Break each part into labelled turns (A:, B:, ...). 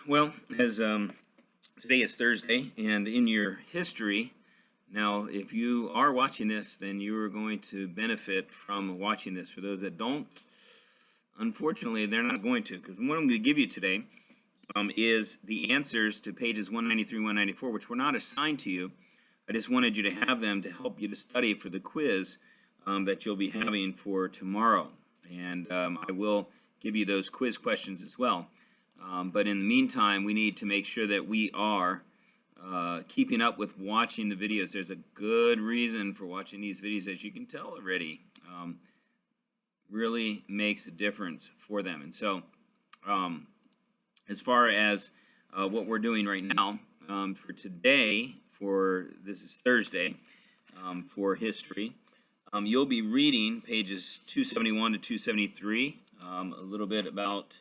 A: Well, as today is Thursday, and in your history, now if you are watching this, then you are going to benefit from watching this. For those that don't, unfortunately, they're not going to, because what I'm going to give you today is the answers to pages 193, 194, which were not assigned to you. I just wanted you to have them to help you to study for the quiz that you'll be having for tomorrow. And I will give you those quiz questions as well. But in the meantime, we need to make sure that we are keeping up with watching the videos. There's a good reason for watching these videos, as you can tell already. Really makes a difference for them. And so, as far as what we're doing right now, for today, this is Thursday, for history, you'll be reading pages 271 to 273, a little bit about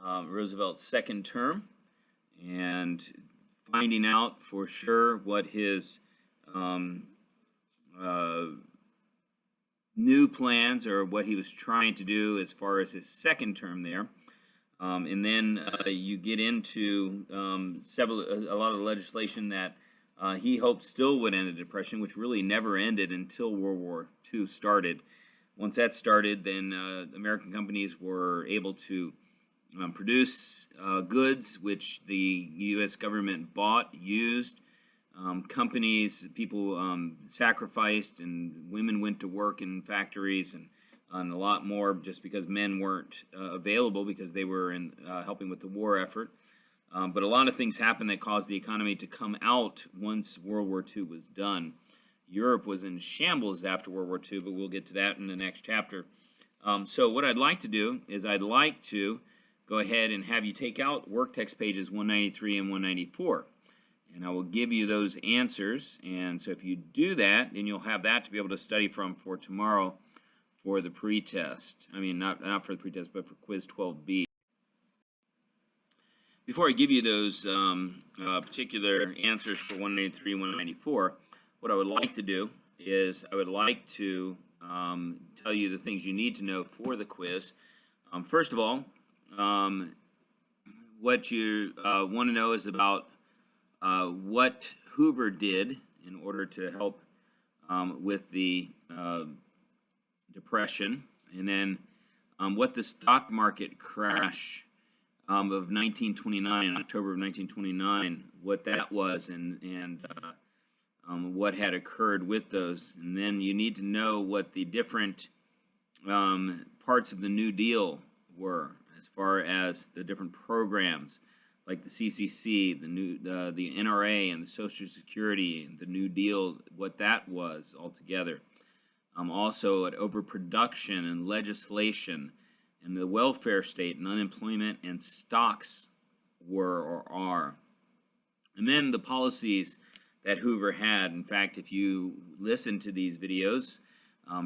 A: Roosevelt's second term, and finding out for sure what his new plans or what he was trying to do as far as his second term there. And then you get into a lot of legislation that he hoped still would end the Depression, which really never ended until World War II started. Once that started, then American companies were able to produce goods which the U.S. government bought, used. Companies, people sacrificed, and women went to work in factories, and a lot more just because men weren't available because they were helping with the war effort. But a lot of things happened that caused the economy to come out once World War II was done. Europe was in shambles after World War II, but we'll get to that in the next chapter. So what I'd like to do is I'd like to go ahead and have you take out work text pages 193 and 194. And I will give you those answers. And so if you do that, then you'll have that to be able to study from for tomorrow for the pretest. I mean, not for the pretest, but for quiz 12B. Before I give you those particular answers for 193 and 194, what I would like to do is I would like to tell you the things you need to know for the quiz. First of all, what you want to know is about what Hoover did in order to help with the Depression, and then what the stock market crash of 1929, October of 1929, what that was, and what had occurred with those. And then you need to know what the different parts of the New Deal were, as far as the different programs, like the CCC, the NRA, and the Social Security, and the New Deal, what that was altogether. Also at overproduction and legislation, and the welfare state, and unemployment, and stocks were or are. And then the policies that Hoover had. In fact, if you listen to these videos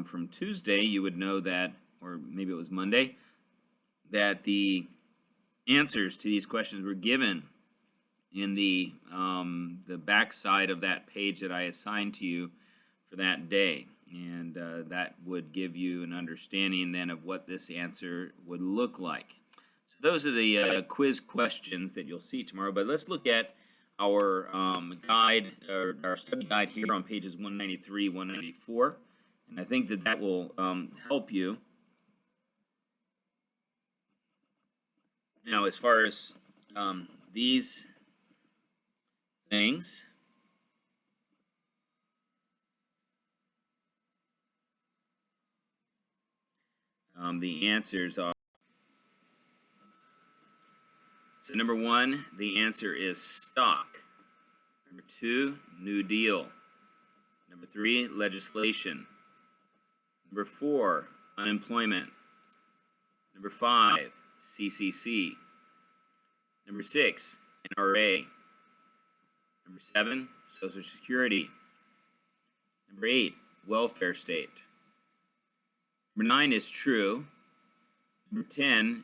A: from Tuesday, you would know that, or maybe it was Monday, that the answers to these questions were given in the backside of that page that I assigned to you for that day. And that would give you an understanding then of what this answer would look like. So those are the quiz questions that you'll see tomorrow. But let's look at our guide, or our study guide here on pages 193, 194. And I think that will help you. Now, as far as these things, the answers are, so number one, the answer is stock. Number two, New Deal. Number three, legislation. Number four, unemployment. Number five, CCC. Number six, NRA. Number seven, Social Security. Number eight, welfare state. Number nine is true. Number 10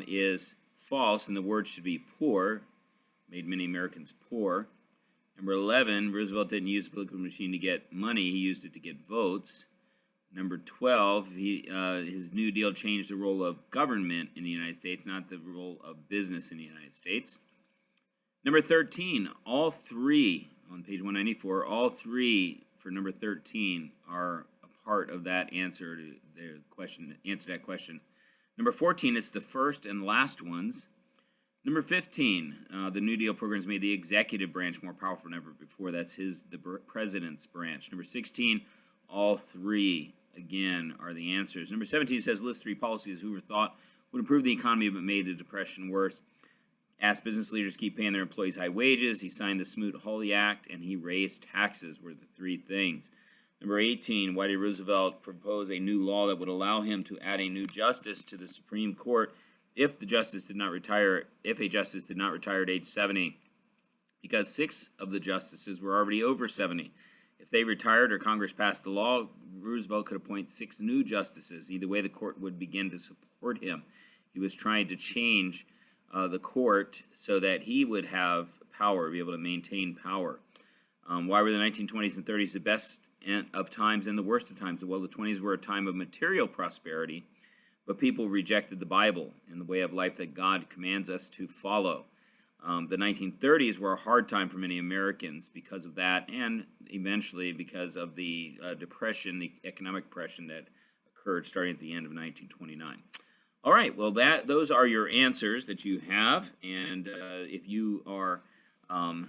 A: is false, and the word should be poor. Made many Americans poor. Number 11, Roosevelt didn't use the political machine to get money. He used it to get votes. Number 12, his New Deal changed the role of government in the United States, not the role of business in the United States. Number 13, all three on page 194, all three for number 13 are a part of that answer to the question, answer that question. Number 14, it's the first and last ones. Number 15, the New Deal program's made the executive branch more powerful than ever before. That's the president's branch. Number 16, all three, again, are the answers. Number 17 says, list three policies Hoover thought would improve the economy but made the Depression worse. Asked business leaders to keep paying their employees high wages. He signed the Smoot-Hawley Act, and he raised taxes, were the three things. Number 18, why did Roosevelt propose a new law that would allow him to add a new justice to the Supreme Court if a justice did not retire at age 70? Because 6 of the justices were already over 70. If they retired or Congress passed the law, Roosevelt could appoint 6 new justices. Either way, the court would begin to support him. He was trying to change the court so that he would have power, be able to maintain power. Why were the 1920s and 30s the best of times and the worst of times? Well, the 20s were a time of material prosperity, but people rejected the Bible and the way of life that God commands us to follow. The 1930s were a hard time for many Americans because of that, and eventually because of the depression, the economic depression that occurred starting at the end of 1929. All right, well, those are your answers that you have, and if you are one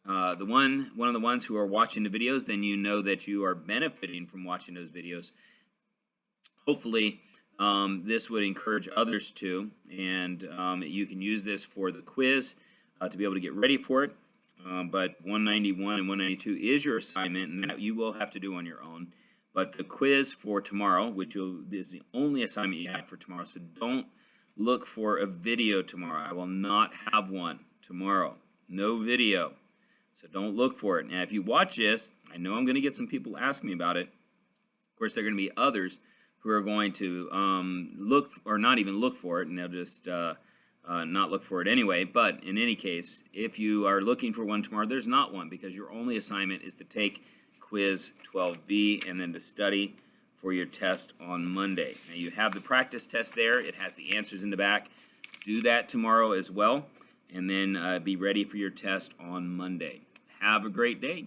A: of the ones who are watching the videos, then you know that you are benefiting from watching those videos. Hopefully, this would encourage others to, and you can use this for the quiz to be able to get ready for it. But 191 and 192 is your assignment, and that you will have to do on your own. But the quiz for tomorrow, which is the only assignment you have for tomorrow, so don't look for a video tomorrow. I will not have one tomorrow. No video. So don't look for it. Now, if you watch this, I know I'm going to get some people asking me about it. Of course, there are going to be others who are going to look, or not even look for it, and they'll just not look for it anyway. But in any case, if you are looking for one tomorrow, there's not one, because your only assignment is to take quiz 12B and then to study for your test on Monday. Now, you have the practice test there. It has the answers in the back. Do that tomorrow as well, and then be ready for your test on Monday. Have a great day.